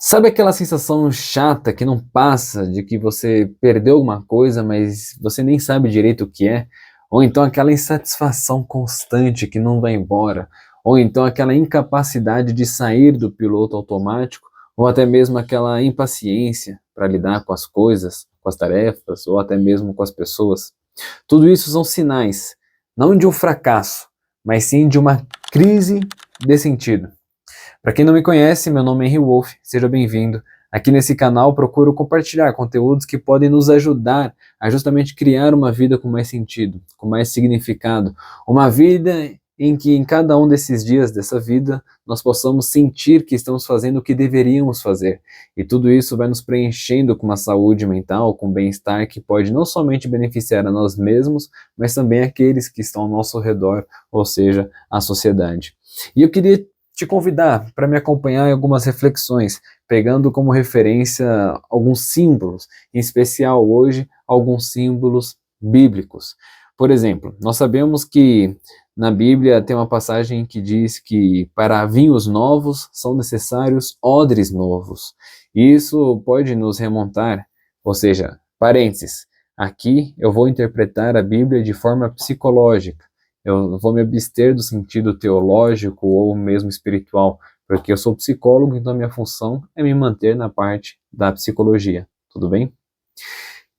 Sabe aquela sensação chata que não passa, de que você perdeu alguma coisa, mas você nem sabe direito o que é? Ou então aquela insatisfação constante que não vai embora? Ou então aquela incapacidade de sair do piloto automático? Ou até mesmo aquela impaciência para lidar com as coisas, com as tarefas, ou até mesmo com as pessoas? Tudo isso são sinais, não de um fracasso, mas sim de uma crise de sentido. Para quem não me conhece, meu nome é Henry Wolf, seja bem-vindo. Aqui nesse canal procuro compartilhar conteúdos que podem nos ajudar a justamente criar uma vida com mais sentido, com mais significado, uma vida em que em cada um desses dias dessa vida nós possamos sentir que estamos fazendo o que deveríamos fazer. E tudo isso vai nos preenchendo com uma saúde mental, com bem-estar que pode não somente beneficiar a nós mesmos, mas também aqueles que estão ao nosso redor, ou seja, a sociedade. E eu queria te convidar para me acompanhar em algumas reflexões, pegando como referência alguns símbolos, em especial hoje, alguns símbolos bíblicos. Por exemplo, nós sabemos que na Bíblia tem uma passagem que diz que para vinhos novos são necessários odres novos. Isso pode nos remontar, ou seja, parênteses, aqui eu vou interpretar a Bíblia de forma psicológica. Eu vou me abster do sentido teológico ou mesmo espiritual, porque eu sou psicólogo, então minha função é me manter na parte da psicologia, tudo bem?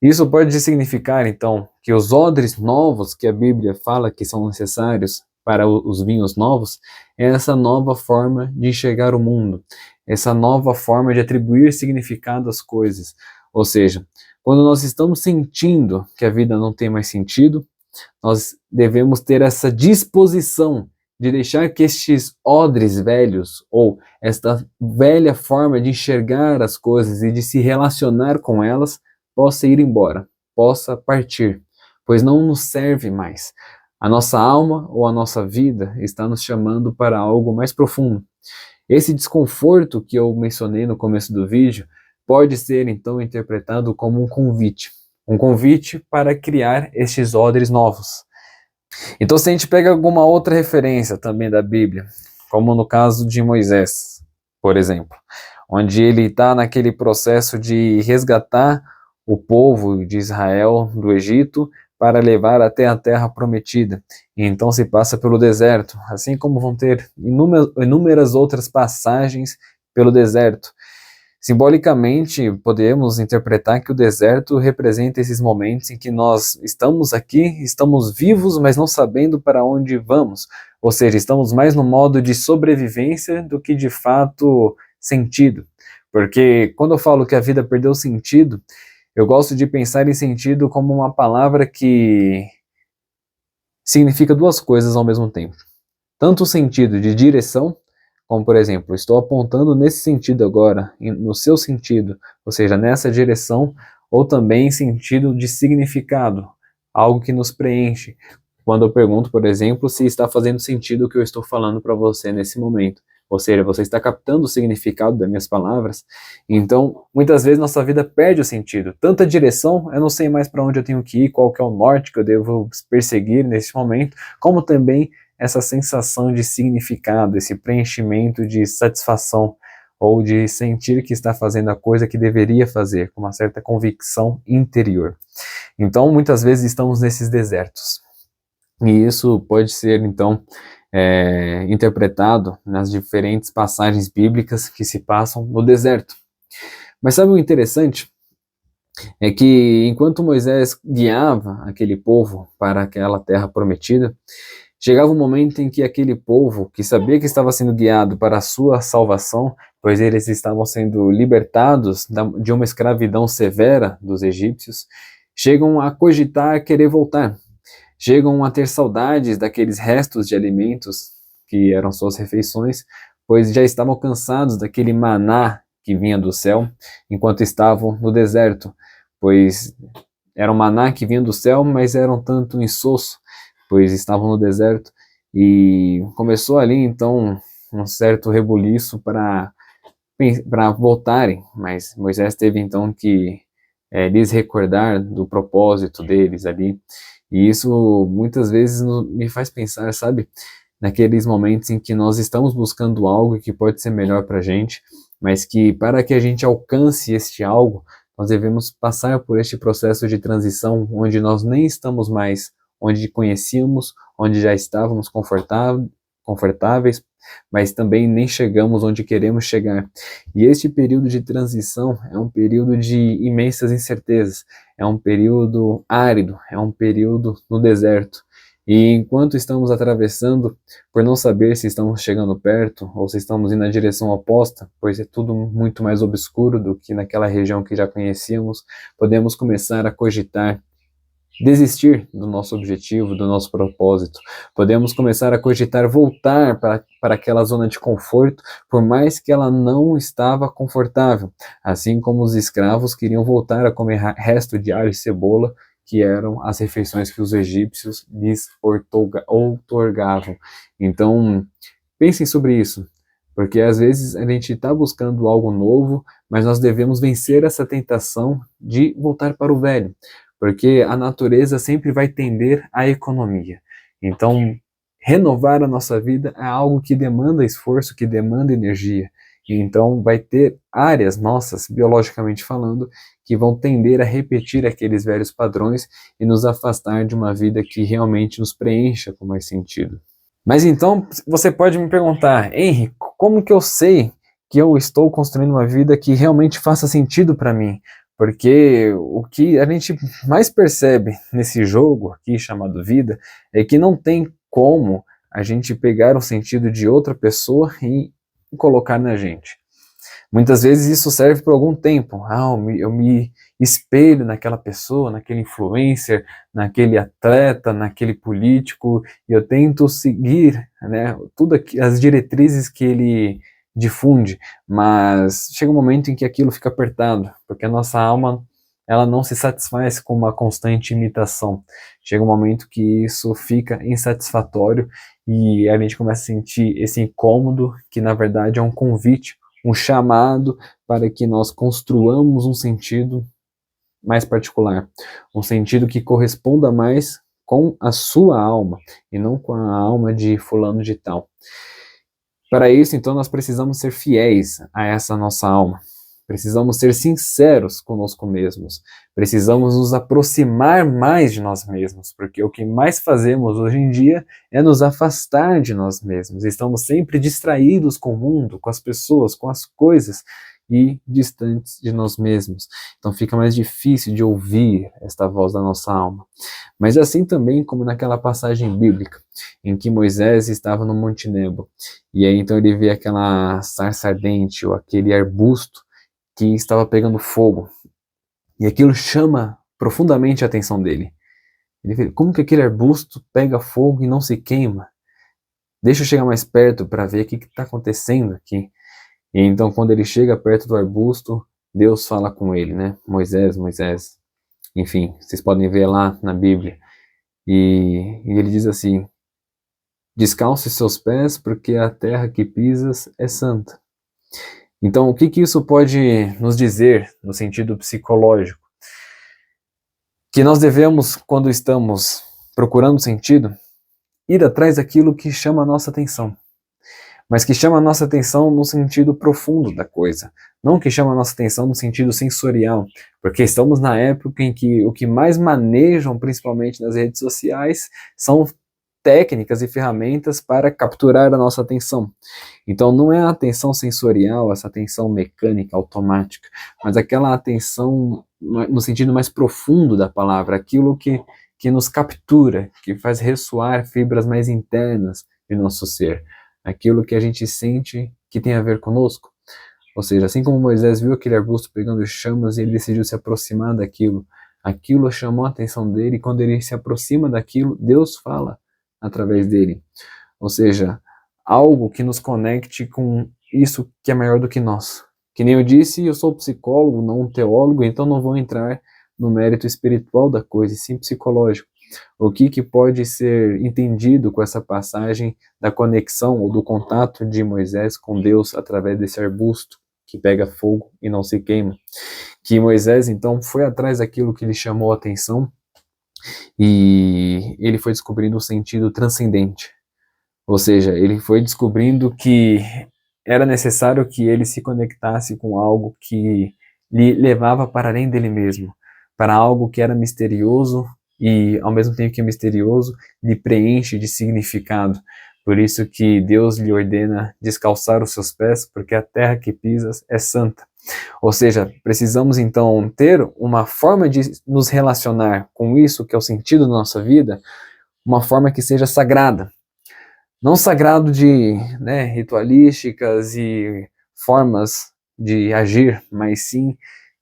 Isso pode significar, então, que os odres novos que a Bíblia fala que são necessários para os vinhos novos é essa nova forma de enxergar o mundo, essa nova forma de atribuir significado às coisas. Ou seja, quando nós estamos sentindo que a vida não tem mais sentido, nós devemos ter essa disposição de deixar que estes odres velhos, ou esta velha forma de enxergar as coisas e de se relacionar com elas, possa ir embora, possa partir, pois não nos serve mais. A nossa alma ou a nossa vida está nos chamando para algo mais profundo. Esse desconforto que eu mencionei no começo do vídeo pode ser então interpretado como um convite para criar estes odres novos. Então, se a gente pega alguma outra referência também da Bíblia, como no caso de Moisés, por exemplo, onde ele está naquele processo de resgatar o povo de Israel do Egito para levar até a terra prometida. E então se passa pelo deserto, assim como vão ter inúmeras outras passagens pelo deserto. Simbolicamente, podemos interpretar que o deserto representa esses momentos em que nós estamos aqui, estamos vivos, mas não sabendo para onde vamos. Ou seja, estamos mais no modo de sobrevivência do que de fato sentido. Porque quando eu falo que a vida perdeu sentido, eu gosto de pensar em sentido como uma palavra que significa duas coisas ao mesmo tempo. Tanto o sentido de direção, como por exemplo, estou apontando nesse sentido agora, no seu sentido, ou seja, nessa direção, ou também em sentido de significado, algo que nos preenche. Quando eu pergunto, por exemplo, se está fazendo sentido o que eu estou falando para você nesse momento. Ou seja, você está captando o significado das minhas palavras. Então, muitas vezes nossa vida perde o sentido. Tanta direção, eu não sei mais para onde eu tenho que ir, qual que é o norte que eu devo perseguir nesse momento, como também essa sensação de significado, esse preenchimento de satisfação ou de sentir que está fazendo a coisa que deveria fazer, com uma certa convicção interior. Então, muitas vezes estamos nesses desertos. E isso pode ser, então, interpretado nas diferentes passagens bíblicas que se passam no deserto. Mas sabe o interessante? É que enquanto Moisés guiava aquele povo para aquela terra prometida, chegava um momento em que aquele povo, que sabia que estava sendo guiado para a sua salvação, pois eles estavam sendo libertados de uma escravidão severa dos egípcios, chegam a cogitar querer voltar. Chegam a ter saudades daqueles restos de alimentos que eram suas refeições, pois já estavam cansados daquele maná que vinha do céu, enquanto estavam no deserto, pois era um maná que vinha do céu, mas era um tanto insosso, pois estavam no deserto, e começou ali então um certo rebuliço para voltarem, mas Moisés teve então que lhes recordar do propósito deles ali, e isso muitas vezes me faz pensar, sabe, naqueles momentos em que nós estamos buscando algo que pode ser melhor para a gente, mas que para que a gente alcance este algo, nós devemos passar por este processo de transição onde nós nem estamos mais onde conhecíamos, onde já estávamos confortáveis, mas também nem chegamos onde queremos chegar. E este período de transição é um período de imensas incertezas, é um período árido, é um período no deserto. E enquanto estamos atravessando, por não saber se estamos chegando perto ou se estamos indo na direção oposta, pois é tudo muito mais obscuro do que naquela região que já conhecíamos, podemos começar a cogitar desistir do nosso objetivo, do nosso propósito. Podemos começar a cogitar voltar para aquela zona de conforto, por mais que ela não estava confortável. Assim como os escravos queriam voltar a comer resto de alho e cebola, que eram as refeições que os egípcios lhes outorgavam. Então, pensem sobre isso, porque às vezes a gente está buscando algo novo, mas nós devemos vencer essa tentação de voltar para o velho, porque a natureza sempre vai tender à economia. Então, renovar a nossa vida é algo que demanda esforço, que demanda energia. E então, vai ter áreas nossas, biologicamente falando, que vão tender a repetir aqueles velhos padrões e nos afastar de uma vida que realmente nos preencha com mais sentido. Mas então, você pode me perguntar, Henry, como que eu sei que eu estou construindo uma vida que realmente faça sentido para mim? Porque o que a gente mais percebe nesse jogo aqui chamado vida é que não tem como a gente pegar o sentido de outra pessoa e colocar na gente. Muitas vezes isso serve por algum tempo. Eu me espelho naquela pessoa, naquele influencer, naquele atleta, naquele político, e eu tento seguir, né, tudo as diretrizes que ele difunde, mas chega um momento em que aquilo fica apertado, porque a nossa alma ela não se satisfaz com uma constante imitação. Chega um momento que isso fica insatisfatório e a gente começa a sentir esse incômodo que na verdade é um convite, um chamado para que nós construamos um sentido mais particular, um sentido que corresponda mais com a sua alma e não com a alma de fulano de tal. Para isso, então, nós precisamos ser fiéis a essa nossa alma. Precisamos ser sinceros conosco mesmos. Precisamos nos aproximar mais de nós mesmos, porque o que mais fazemos hoje em dia é nos afastar de nós mesmos. Estamos sempre distraídos com o mundo, com as pessoas, com as coisas e distantes de nós mesmos. Então fica mais difícil de ouvir esta voz da nossa alma. Mas assim também como naquela passagem bíblica, em que Moisés estava no Monte Nebo, e aí então ele vê aquela sarça ardente ou aquele arbusto que estava pegando fogo, e aquilo chama profundamente a atenção dele. Ele vê, como que aquele arbusto pega fogo e não se queima? Deixa eu chegar mais perto para ver o que está acontecendo aqui. E então quando ele chega perto do arbusto, Deus fala com ele, né? Moisés, Moisés. Enfim, vocês podem ver lá na Bíblia. E ele diz assim, descalce seus pés porque a terra que pisas é santa. Então, o que isso pode nos dizer no sentido psicológico? Que nós devemos, quando estamos procurando sentido, ir atrás daquilo que chama a nossa atenção. Mas que chama a nossa atenção no sentido profundo da coisa. Não que chama a nossa atenção no sentido sensorial. Porque estamos na época em que o que mais manejam, principalmente nas redes sociais, são técnicas e ferramentas para capturar a nossa atenção. Então não é a atenção sensorial, essa atenção mecânica, automática, mas aquela atenção no sentido mais profundo da palavra, aquilo que nos captura, que faz ressoar fibras mais internas de nosso ser, aquilo que a gente sente que tem a ver conosco. Ou seja, assim como Moisés viu aquele arbusto pegando chamas e ele decidiu se aproximar daquilo, aquilo chamou a atenção dele e quando ele se aproxima daquilo, Deus fala através dele. Ou seja, algo que nos conecte com isso que é maior do que nós. Que nem eu disse, eu sou psicólogo, não um teólogo, então não vou entrar no mérito espiritual da coisa, e sim psicológico. O que pode ser entendido com essa passagem da conexão ou do contato de Moisés com Deus através desse arbusto que pega fogo e não se queima? Que Moisés então foi atrás daquilo que lhe chamou a atenção e ele foi descobrindo um sentido transcendente. Ou seja, ele foi descobrindo que era necessário que ele se conectasse com algo que lhe levava para além dele mesmo, para algo que era misterioso e, ao mesmo tempo que é misterioso, lhe preenche de significado. Por isso que Deus lhe ordena descalçar os seus pés, porque a terra que pisas é santa. Ou seja, precisamos então ter uma forma de nos relacionar com isso, que é o sentido da nossa vida, uma forma que seja sagrada. Não sagrado de, né, ritualísticas e formas de agir, mas sim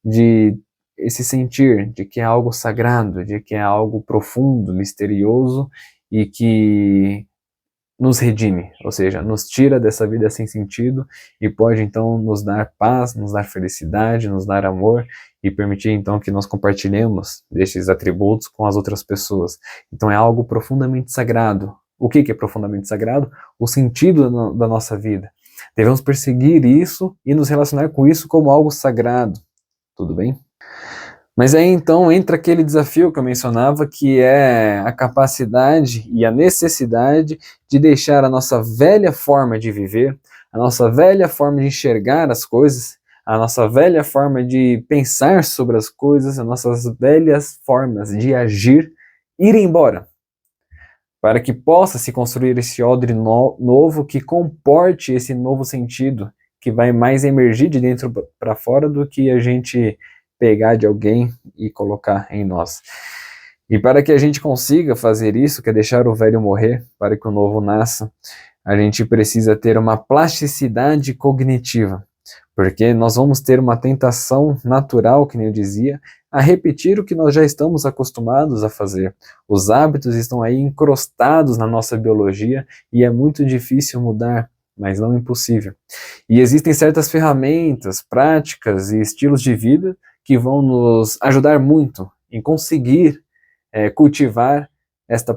de esse sentir de que é algo sagrado, de que é algo profundo, misterioso e que nos redime, ou seja, nos tira dessa vida sem sentido e pode então nos dar paz, nos dar felicidade, nos dar amor e permitir então que nós compartilhemos destes atributos com as outras pessoas. Então é algo profundamente sagrado. O que é profundamente sagrado? O sentido da nossa vida. Devemos perseguir isso e nos relacionar com isso como algo sagrado. Tudo bem? Mas aí então entra aquele desafio que eu mencionava, que é a capacidade e a necessidade de deixar a nossa velha forma de viver, a nossa velha forma de enxergar as coisas, a nossa velha forma de pensar sobre as coisas, as nossas velhas formas de agir, ir embora, para que possa se construir esse odre novo que comporte esse novo sentido, que vai mais emergir de dentro para fora do que a gente pegar de alguém e colocar em nós. E para que a gente consiga fazer isso, que é deixar o velho morrer, para que o novo nasça, a gente precisa ter uma plasticidade cognitiva, porque nós vamos ter uma tentação natural, que nem eu dizia, a repetir o que nós já estamos acostumados a fazer. Os hábitos estão aí encrostados na nossa biologia e é muito difícil mudar, mas não impossível. E existem certas ferramentas, práticas e estilos de vida que vão nos ajudar muito em conseguir cultivar esta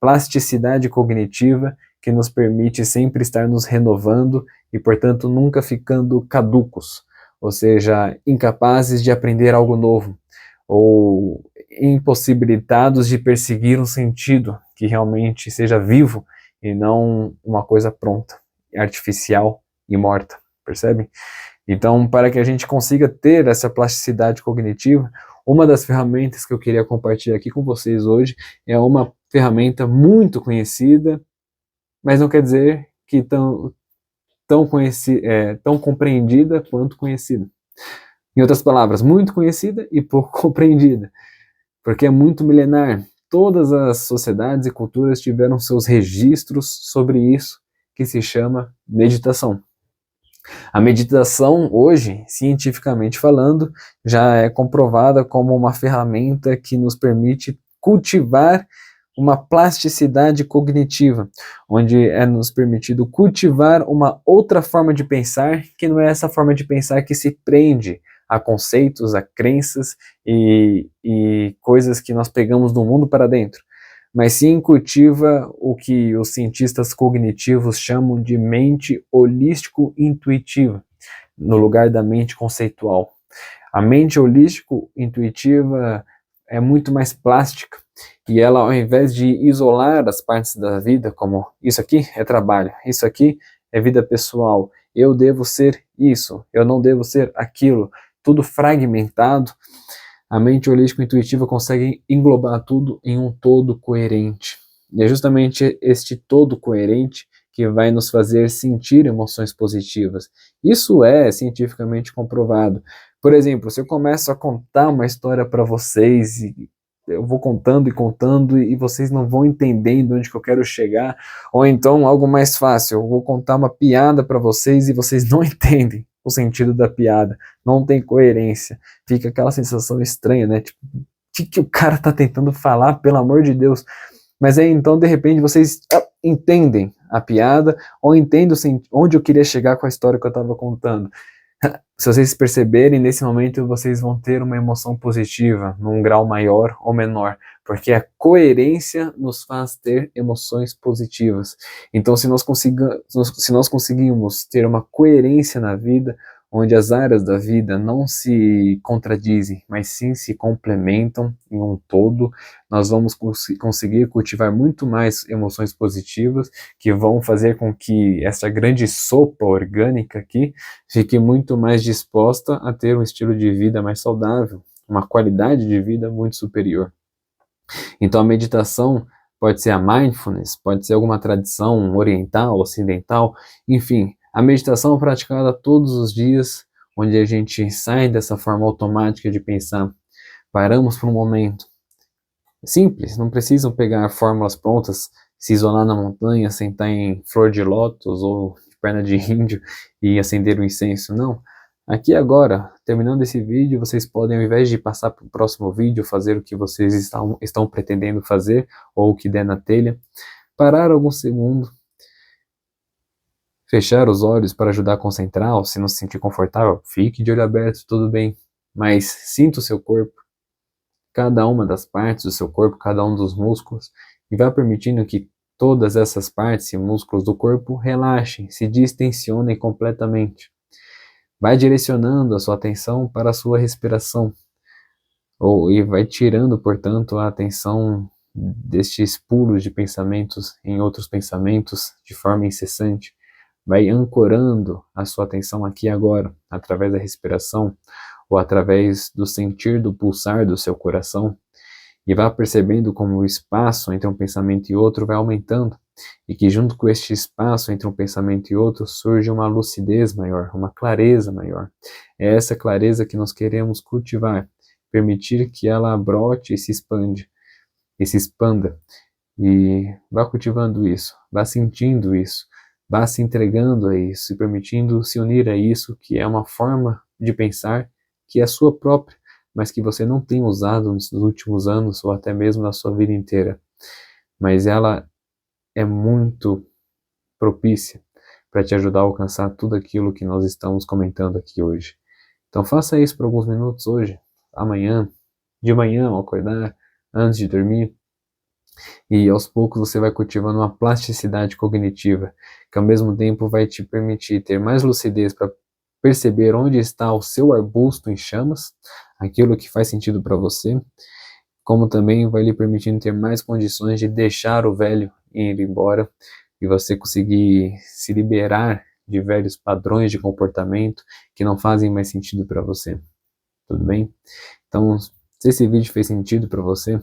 plasticidade cognitiva que nos permite sempre estar nos renovando e, portanto, nunca ficando caducos, ou seja, incapazes de aprender algo novo, ou impossibilitados de perseguir um sentido que realmente seja vivo e não uma coisa pronta, artificial e morta, percebe? Então, para que a gente consiga ter essa plasticidade cognitiva, uma das ferramentas que eu queria compartilhar aqui com vocês hoje é uma ferramenta muito conhecida, mas não quer dizer que tão compreendida quanto conhecida. Em outras palavras, muito conhecida e pouco compreendida, porque é muito milenar. Todas as sociedades e culturas tiveram seus registros sobre isso, que se chama meditação. A meditação, hoje, cientificamente falando, já é comprovada como uma ferramenta que nos permite cultivar uma plasticidade cognitiva, onde é nos permitido cultivar uma outra forma de pensar, que não é essa forma de pensar que se prende a conceitos, a crenças e coisas que nós pegamos do mundo para dentro, mas sim cultiva o que os cientistas cognitivos chamam de mente holístico-intuitiva, no lugar da mente conceitual. A mente holístico-intuitiva é muito mais plástica, e ela, ao invés de isolar as partes da vida, como isso aqui é trabalho, isso aqui é vida pessoal, eu devo ser isso, eu não devo ser aquilo, tudo fragmentado, a mente holístico-intuitiva consegue englobar tudo em um todo coerente. E é justamente este todo coerente que vai nos fazer sentir emoções positivas. Isso é cientificamente comprovado. Por exemplo, se eu começo a contar uma história para vocês, e eu vou contando e contando e vocês não vão entendendo onde que eu quero chegar, ou então algo mais fácil, eu vou contar uma piada para vocês e vocês não entendem o sentido da piada, não tem coerência, fica aquela sensação estranha, né? Tipo, o que o cara tá tentando falar, pelo amor de Deus? Mas aí então, de repente, vocês entendem a piada, ou entendem onde eu queria chegar com a história que eu estava contando. Se vocês perceberem, nesse momento vocês vão ter uma emoção positiva, num grau maior ou menor, porque a coerência nos faz ter emoções positivas. Então, se nós conseguimos ter uma coerência na vida, onde as áreas da vida não se contradizem, mas sim se complementam em um todo. Nós vamos conseguir cultivar muito mais emoções positivas, que vão fazer com que essa grande sopa orgânica aqui fique muito mais disposta a ter um estilo de vida mais saudável, uma qualidade de vida muito superior. Então a meditação pode ser a mindfulness, pode ser alguma tradição oriental, ocidental, enfim, a meditação é praticada todos os dias, onde a gente sai dessa forma automática de pensar, paramos por um momento. Simples, não precisam pegar fórmulas prontas, se isolar na montanha, sentar em flor de lótus ou de perna de índio e acender o incenso, não. Aqui agora, terminando esse vídeo, vocês podem, ao invés de passar para o próximo vídeo, fazer o que vocês estão pretendendo fazer, ou o que der na telha, parar alguns segundos, fechar os olhos para ajudar a concentrar, ou se não se sentir confortável, fique de olho aberto, tudo bem, mas sinta o seu corpo, cada uma das partes do seu corpo, cada um dos músculos, e vá permitindo que todas essas partes e músculos do corpo relaxem, se distensionem completamente. Vai direcionando a sua atenção para a sua respiração, e vai tirando, portanto, a atenção destes pulos de pensamentos em outros pensamentos de forma incessante. Vai ancorando a sua atenção aqui e agora, através da respiração, ou através do sentir do pulsar do seu coração, e vá percebendo como o espaço entre um pensamento e outro vai aumentando, e que junto com este espaço entre um pensamento e outro surge uma lucidez maior, uma clareza maior. É essa clareza que nós queremos cultivar, permitir que ela brote e se expanda, e vá cultivando isso, vá sentindo isso, vá se entregando a isso, e permitindo se unir a isso, que é uma forma de pensar que é sua própria, mas que você não tem usado nos últimos anos, ou até mesmo na sua vida inteira. Mas ela é muito propícia para te ajudar a alcançar tudo aquilo que nós estamos comentando aqui hoje. Então faça isso por alguns minutos hoje, amanhã, de manhã ao acordar, antes de dormir, e aos poucos você vai cultivando uma plasticidade cognitiva, que ao mesmo tempo vai te permitir ter mais lucidez para perceber onde está o seu arbusto em chamas, aquilo que faz sentido para você, como também vai lhe permitindo ter mais condições de deixar o velho ir embora e você conseguir se liberar de velhos padrões de comportamento que não fazem mais sentido para você. Tudo bem? Então, se esse vídeo fez sentido para você,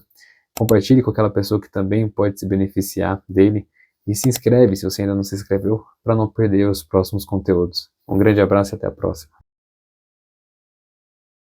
compartilhe com aquela pessoa que também pode se beneficiar dele e se inscreve se você ainda não se inscreveu para não perder os próximos conteúdos. Um grande abraço e até a próxima.